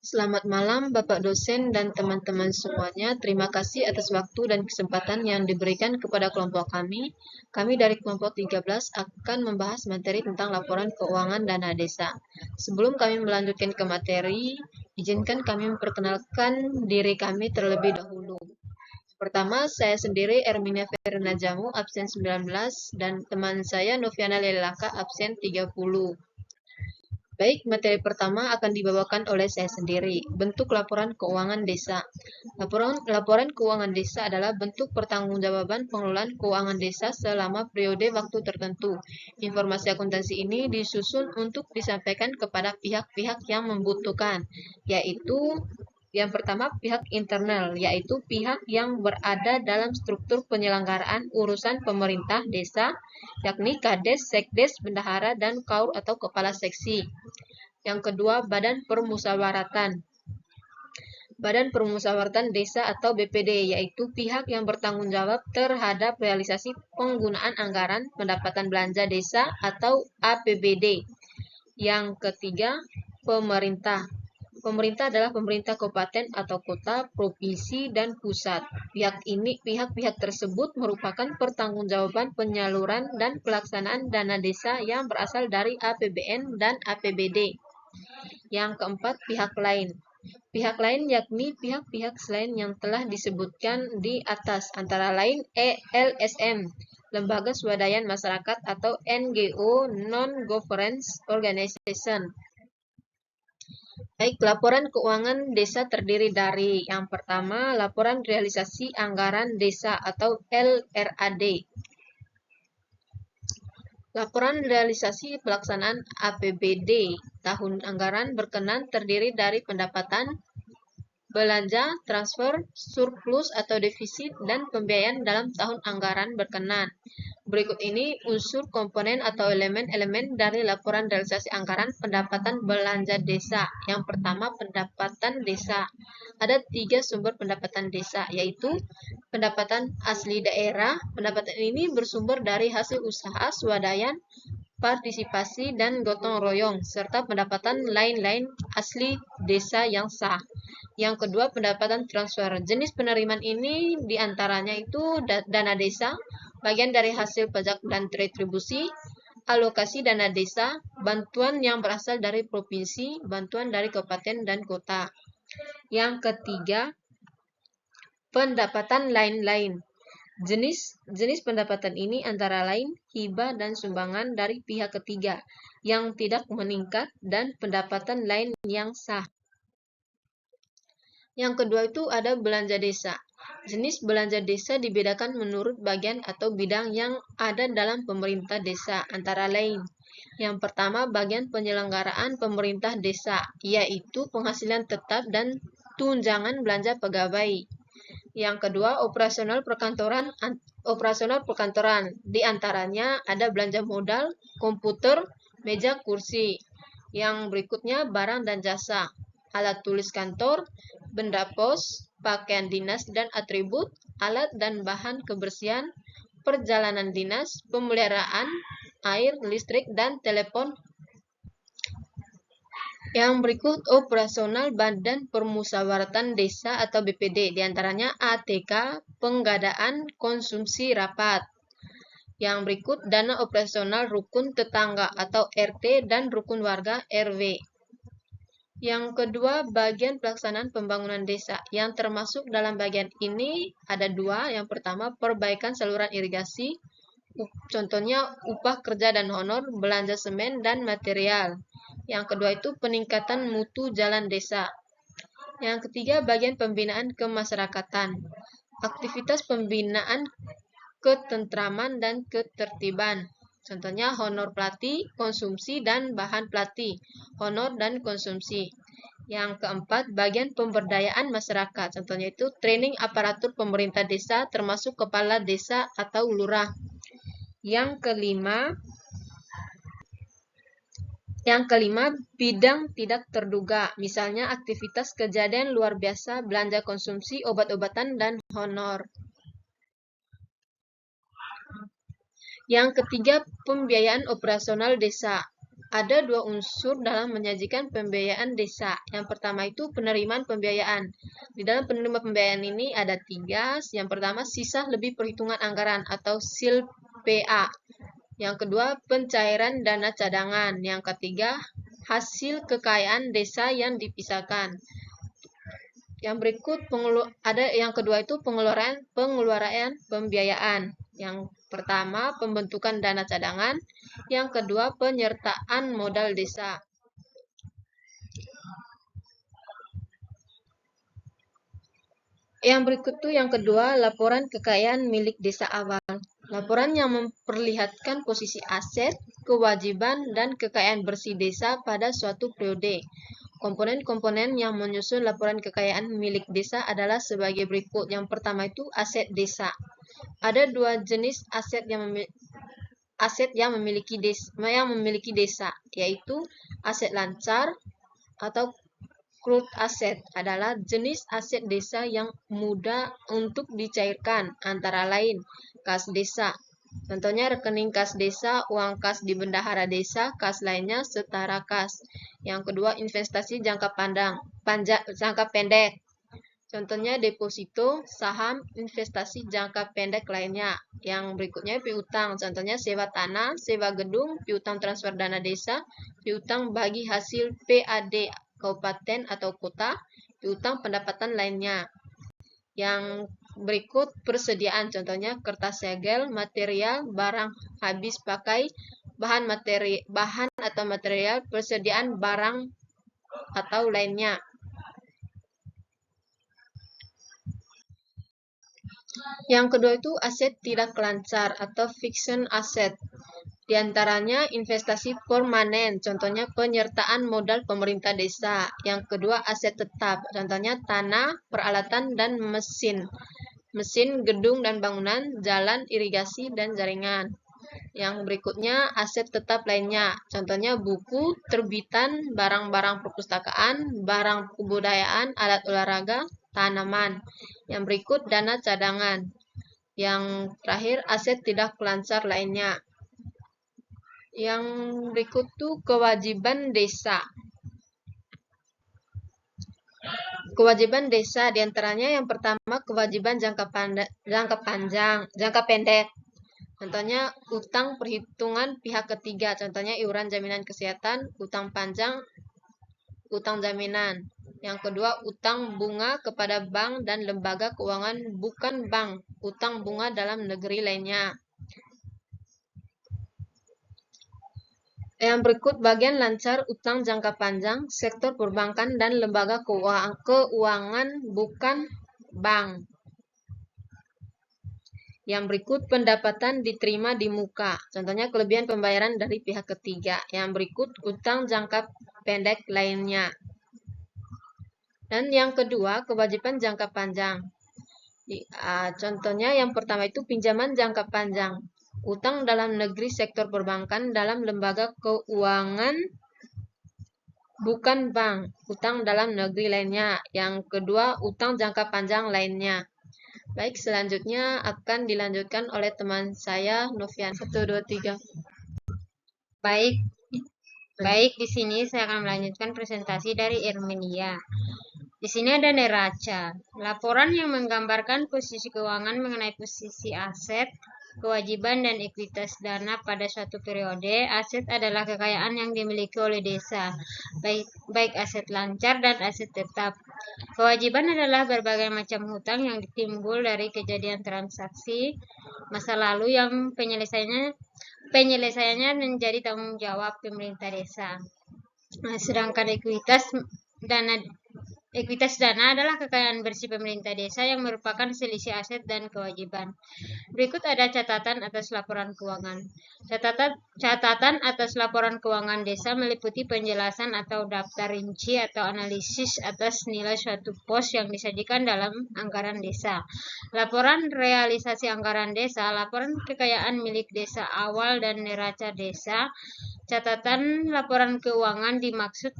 Selamat malam, Bapak dosen dan teman-teman semuanya. Terima kasih atas waktu dan kesempatan yang diberikan kepada kelompok kami. Kami dari kelompok 13 akan membahas materi tentang laporan keuangan dana desa. Sebelum kami melanjutkan ke materi, izinkan kami memperkenalkan diri kami terlebih dahulu. Pertama, saya sendiri Erminia Verna Jamu, absen 19, dan teman saya Noviana Lelaka, absen 30. Baik, materi pertama akan dibawakan oleh saya sendiri. Bentuk laporan keuangan desa. Laporan keuangan desa adalah bentuk pertanggungjawaban pengelolaan keuangan desa selama periode waktu tertentu. Informasi akuntansi ini disusun untuk disampaikan kepada pihak-pihak yang membutuhkan, yaitu yang pertama, pihak internal, yaitu pihak yang berada dalam struktur penyelenggaraan urusan pemerintah desa, yakni Kades, Sekdes, Bendahara, dan Kaur atau Kepala Seksi. Yang kedua, Badan Permusyawaratan. Badan Permusyawaratan Desa atau BPD, yaitu pihak yang bertanggung jawab terhadap realisasi penggunaan anggaran pendapatan belanja desa atau APBD. Yang ketiga, pemerintah. Pemerintah adalah pemerintah kabupaten atau kota, provinsi, dan pusat. Pihak-pihak tersebut merupakan pertanggungjawaban penyaluran dan pelaksanaan dana desa yang berasal dari APBN dan APBD. Yang keempat, pihak lain. Pihak lain yakni pihak-pihak selain yang telah disebutkan di atas, antara lain LSM, Lembaga Swadaya Masyarakat atau NGO, Non-Governance Organization. Baik, laporan keuangan desa terdiri dari yang pertama, laporan realisasi anggaran desa atau LRAD. Laporan realisasi pelaksanaan APBD tahun anggaran berkenan terdiri dari pendapatan, belanja, transfer, surplus atau defisit, dan pembiayaan dalam tahun anggaran berkenan. Berikut ini unsur komponen atau elemen-elemen dari laporan realisasi anggaran pendapatan belanja desa. Yang pertama, pendapatan desa. Ada 3 sumber pendapatan desa, yaitu pendapatan asli daerah. Pendapatan ini bersumber dari hasil usaha, swadaya, partisipasi, dan gotong royong, serta pendapatan lain-lain asli desa yang sah. Yang kedua, pendapatan transfer. Jenis penerimaan ini diantaranya itu dana desa, bagian dari hasil pajak dan retribusi, alokasi dana desa, bantuan yang berasal dari provinsi, bantuan dari kabupaten dan kota. Yang ketiga, pendapatan lain-lain. Jenis pendapatan ini antara lain hibah dan sumbangan dari pihak ketiga yang tidak meningkat dan pendapatan lain yang sah. Yang kedua itu ada belanja desa. Jenis belanja desa dibedakan menurut bagian atau bidang yang ada dalam pemerintah desa, antara lain. Yang pertama, bagian penyelenggaraan pemerintah desa, yaitu penghasilan tetap dan tunjangan belanja pegawai. Yang kedua, operasional perkantoran. Di antaranya ada belanja modal, komputer, meja, kursi. Yang berikutnya, barang dan jasa, alat tulis kantor, benda pos, pakaian dinas dan atribut, alat dan bahan kebersihan, perjalanan dinas, pemeliharaan, air, listrik, dan telepon. Yang berikut operasional Badan Permusyawaratan Desa atau BPD, diantaranya ATK, penggadaan konsumsi rapat. Yang berikut dana operasional rukun tetangga atau RT dan rukun warga RW. Yang kedua, bagian pelaksanaan pembangunan desa. Yang termasuk dalam bagian ini ada 2. Yang pertama, perbaikan saluran irigasi. Contohnya upah kerja dan honor, belanja semen dan material. Yang kedua itu peningkatan mutu jalan desa. Yang ketiga, bagian pembinaan kemasyarakatan. Aktivitas pembinaan ketentraman dan ketertiban. Contohnya honor pelatih, konsumsi, dan bahan pelatih. Honor dan konsumsi. Yang keempat, bagian pemberdayaan masyarakat. Contohnya itu training aparatur pemerintah desa termasuk kepala desa atau lurah. Yang kelima, bidang tidak terduga. Misalnya aktivitas kejadian luar biasa, belanja konsumsi, obat-obatan, dan honor. Yang ketiga, pembiayaan operasional desa. Ada dua unsur dalam menyajikan pembiayaan desa. Yang pertama itu penerimaan pembiayaan. Di dalam penerima pembiayaan ini ada tiga. Yang pertama, sisa lebih perhitungan anggaran atau SIL PA. Yang kedua, pencairan dana cadangan. Yang ketiga, hasil kekayaan desa yang dipisahkan. Yang berikut yang kedua itu pengeluaran pembiayaan. Yang pertama, pembentukan dana cadangan. Yang kedua, penyertaan modal desa. Yang berikut itu yang kedua, laporan kekayaan milik desa awal. Laporan yang memperlihatkan posisi aset, kewajiban, dan kekayaan bersih desa pada suatu periode. Komponen-komponen yang menyusun laporan kekayaan milik desa adalah sebagai berikut. Yang pertama itu aset desa. Ada dua jenis aset yang memiliki desa, yaitu aset lancar atau crude asset adalah jenis aset desa yang mudah untuk dicairkan, antara lain kas desa. Contohnya rekening kas desa, uang kas di bendahara desa, kas lainnya setara kas. Yang kedua, investasi jangka pendek. Contohnya deposito, saham, investasi jangka pendek lainnya. Yang berikutnya piutang, contohnya sewa tanah, sewa gedung, piutang transfer dana desa, piutang bagi hasil PAD kabupaten atau kota, piutang pendapatan lainnya. Yang berikut persediaan, contohnya kertas segel, material, barang habis pakai, bahan atau material, persediaan barang atau lainnya. Yang kedua itu aset tidak lancar atau fiction asset. Di antaranya investasi permanen, contohnya penyertaan modal pemerintah desa. Yang kedua aset tetap, contohnya tanah, peralatan, dan mesin. Mesin, gedung, dan bangunan, jalan, irigasi, dan jaringan. Yang berikutnya aset tetap lainnya, contohnya buku, terbitan, barang-barang perpustakaan, barang kebudayaan, alat olahraga, tanaman. Yang berikut dana cadangan. Yang terakhir aset tidak lancar lainnya. Yang berikut tuh kewajiban desa. Kewajiban desa diantaranya yang pertama kewajiban jangka pendek. Contohnya utang perhitungan pihak ketiga. Contohnya iuran jaminan kesehatan, utang panjang, utang jaminan. Yang kedua, utang bunga kepada bank dan lembaga keuangan bukan bank, utang bunga dalam negeri lainnya. Yang berikut bagian lancar utang jangka panjang, sektor perbankan dan lembaga keuangan bukan bank. Yang berikut pendapatan diterima di muka, contohnya kelebihan pembayaran dari pihak ketiga. Yang berikut utang jangka pendek lainnya. Dan yang kedua, kewajiban jangka panjang. Contohnya yang pertama itu pinjaman jangka panjang. Utang dalam negeri sektor perbankan dalam lembaga keuangan bukan bank. Utang dalam negeri lainnya. Yang kedua, utang jangka panjang lainnya. Baik, selanjutnya akan dilanjutkan oleh teman saya, Novian. 1, 2, 3. Baik, di sini saya akan melanjutkan presentasi dari Irmelia. Di sini ada neraca, laporan yang menggambarkan posisi keuangan mengenai posisi aset, kewajiban, dan ekuitas dana pada suatu periode. Aset adalah kekayaan yang dimiliki oleh desa, baik aset lancar dan aset tetap. Kewajiban adalah berbagai macam hutang yang timbul dari kejadian transaksi masa lalu yang penyelesaiannya menjadi tanggung jawab pemerintah desa. Sedangkan ekuitas dana adalah kekayaan bersih pemerintah desa yang merupakan selisih aset dan kewajiban. Berikut ada catatan atas laporan keuangan. Catatan atas laporan keuangan desa meliputi penjelasan atau daftar rinci atau analisis atas nilai suatu pos yang disajikan dalam anggaran desa. Laporan realisasi anggaran desa, laporan kekayaan milik desa awal dan neraca desa. Catatan laporan keuangan dimaksud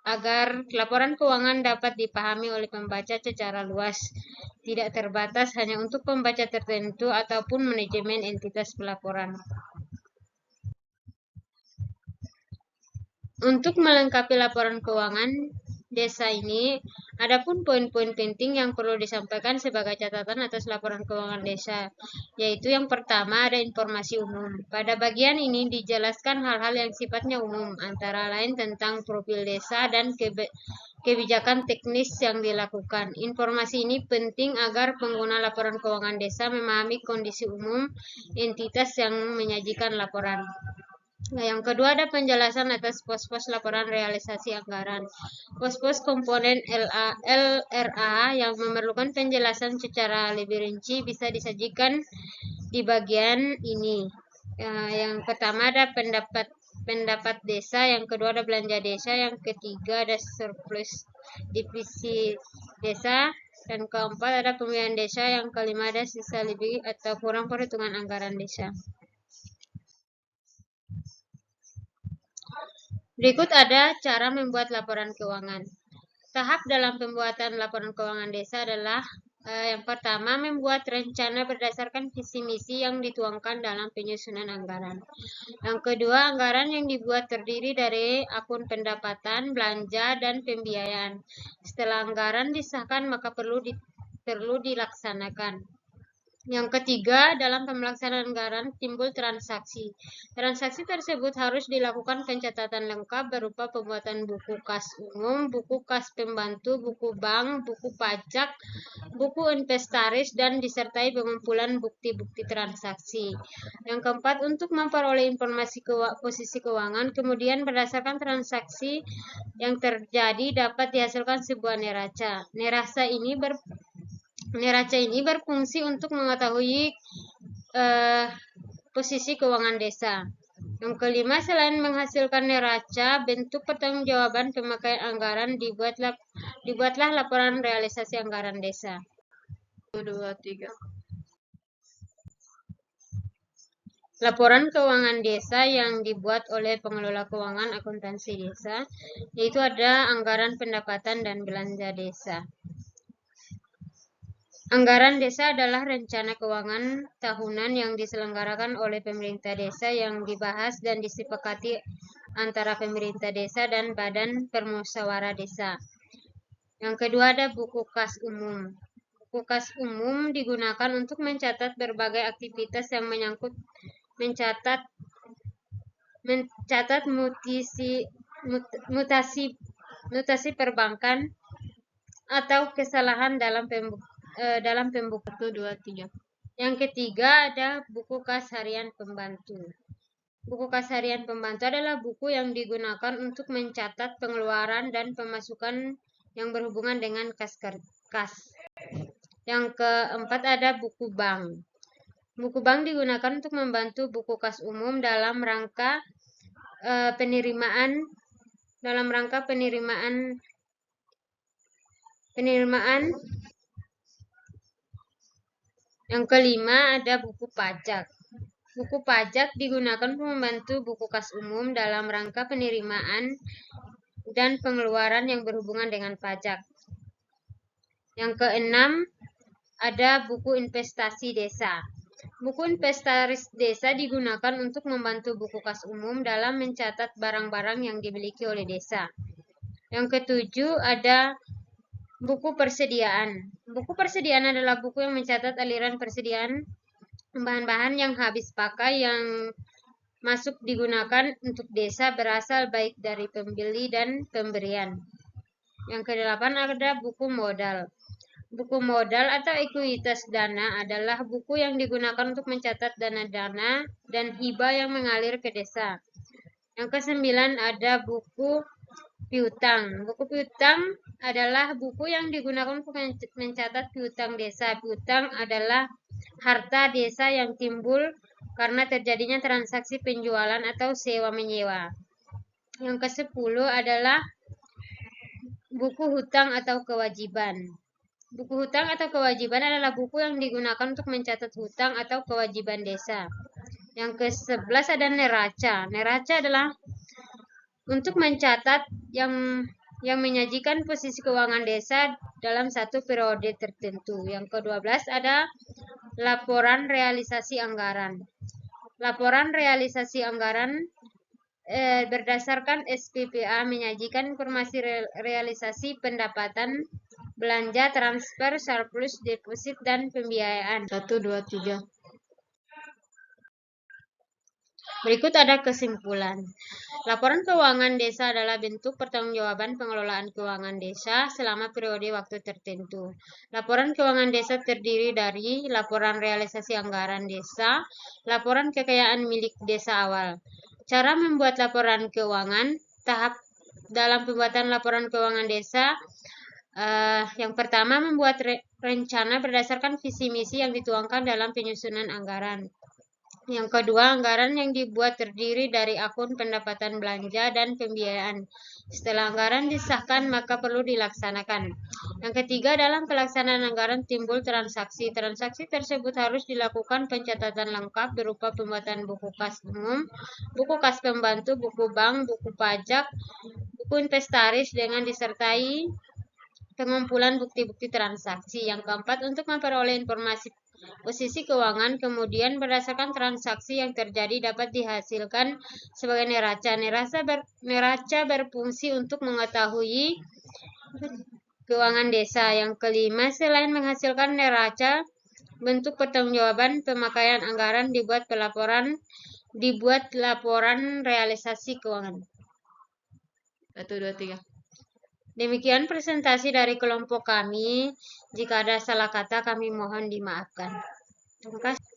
agar laporan keuangan dapat dipahami oleh pembaca secara luas, tidak terbatas hanya untuk pembaca tertentu ataupun manajemen entitas pelaporan. Untuk melengkapi laporan keuangan desa ini, adapun poin-poin penting yang perlu disampaikan sebagai catatan atas laporan keuangan desa, yaitu yang pertama ada informasi umum. Pada bagian ini dijelaskan hal-hal yang sifatnya umum, antara lain tentang profil desa dan kebijakan teknis yang dilakukan. Informasi ini penting agar pengguna laporan keuangan desa memahami kondisi umum entitas yang menyajikan laporan. Nah, yang kedua ada penjelasan atas pos-pos laporan realisasi anggaran. Pos-pos komponen LRA yang memerlukan penjelasan secara lebih rinci bisa disajikan di bagian ini. Yang pertama ada pendapat desa, yang kedua ada belanja desa, yang ketiga ada surplus divisi desa, dan keempat ada pembiayaan desa, yang kelima ada sisa lebih atau kurang perhitungan anggaran desa. Berikut ada cara membuat laporan keuangan. Tahap dalam pembuatan laporan keuangan desa adalah yang pertama, membuat rencana berdasarkan visi misi yang dituangkan dalam penyusunan anggaran. Yang kedua, anggaran yang dibuat terdiri dari akun pendapatan, belanja, dan pembiayaan. Setelah anggaran disahkan, maka perlu dilaksanakan. Yang ketiga, dalam pemelaksanaan anggaran timbul transaksi. Transaksi tersebut harus dilakukan pencatatan lengkap berupa pembuatan buku kas umum, buku kas pembantu, buku bank, buku pajak, buku inventaris, dan disertai pengumpulan bukti-bukti transaksi. Yang keempat, untuk memperoleh informasi posisi keuangan, kemudian berdasarkan transaksi yang terjadi dapat dihasilkan sebuah neraca. Neraca ini berfungsi untuk mengetahui posisi keuangan desa. Yang kelima, selain menghasilkan neraca, bentuk pertanggungjawaban pemakaian anggaran dibuatlah laporan realisasi anggaran desa. 1, 2, 3. Laporan keuangan desa yang dibuat oleh pengelola keuangan akuntansi desa, yaitu ada anggaran pendapatan dan belanja desa. Anggaran desa adalah rencana keuangan tahunan yang diselenggarakan oleh pemerintah desa yang dibahas dan disepakati antara pemerintah desa dan badan permusyawarah desa. Yang kedua ada buku kas umum. Buku kas umum digunakan untuk mencatat berbagai aktivitas yang mencatat mutasi perbankan atau kesalahan dalam pembukuan. 1, 2, 3. Yang ketiga ada buku kas harian pembantu. Buku kas harian pembantu adalah buku yang digunakan untuk mencatat pengeluaran dan pemasukan yang berhubungan dengan kas. Yang keempat ada buku bank. Buku bank digunakan untuk membantu buku kas umum dalam rangka penerimaan Yang kelima ada buku pajak. Buku pajak digunakan untuk membantu buku kas umum dalam rangka penerimaan dan pengeluaran yang berhubungan dengan pajak. Yang keenam ada buku investasi desa. Buku inventaris desa digunakan untuk membantu buku kas umum dalam mencatat barang-barang yang dimiliki oleh desa. Yang ketujuh ada buku persediaan. Buku persediaan adalah buku yang mencatat aliran persediaan bahan-bahan yang habis pakai yang masuk digunakan untuk desa berasal baik dari pembeli dan pemberian. Yang kedelapan ada buku modal. Buku modal atau ekuitas dana adalah buku yang digunakan untuk mencatat dana-dana dan hibah yang mengalir ke desa. Yang kesembilan ada buku piutang. Buku piutang adalah buku yang digunakan untuk mencatat piutang desa. Piutang adalah harta desa yang timbul karena terjadinya transaksi penjualan atau sewa-menyewa. Yang ke-10 adalah buku hutang atau kewajiban. Buku hutang atau kewajiban adalah buku yang digunakan untuk mencatat hutang atau kewajiban desa. Yang ke-11 ada neraca. Neraca adalah untuk mencatat yang menyajikan posisi keuangan desa dalam satu periode tertentu. Yang ke-12 ada laporan realisasi anggaran. Laporan realisasi anggaran berdasarkan SPPA menyajikan informasi realisasi pendapatan, belanja, transfer, surplus, deposit, dan pembiayaan. 1, 2, 3. Berikut ada kesimpulan. Laporan keuangan desa adalah bentuk pertanggungjawaban pengelolaan keuangan desa selama periode waktu tertentu. Laporan keuangan desa terdiri dari laporan realisasi anggaran desa, laporan kekayaan milik desa awal. Cara membuat laporan keuangan, tahap dalam pembuatan laporan keuangan desa, yang pertama membuat rencana berdasarkan visi misi yang dituangkan dalam penyusunan anggaran. Yang kedua, anggaran yang dibuat terdiri dari akun pendapatan belanja dan pembiayaan. Setelah anggaran disahkan, maka perlu dilaksanakan. Yang ketiga, dalam pelaksanaan anggaran timbul transaksi. Transaksi tersebut harus dilakukan pencatatan lengkap berupa pembuatan buku kas umum, buku kas pembantu, buku bank, buku pajak, buku inventaris dengan disertai pengumpulan bukti-bukti transaksi. Yang keempat, untuk memperoleh informasi posisi keuangan, kemudian berdasarkan transaksi yang terjadi dapat dihasilkan sebagai neraca. Neraca berfungsi untuk mengetahui keuangan desa. Yang kelima, selain menghasilkan neraca, bentuk pertanggungjawaban pemakaian anggaran dibuat laporan realisasi keuangan. 1, 2, 3. Demikian presentasi dari kelompok kami. Jika ada salah kata, kami mohon dimaafkan. Terima kasih.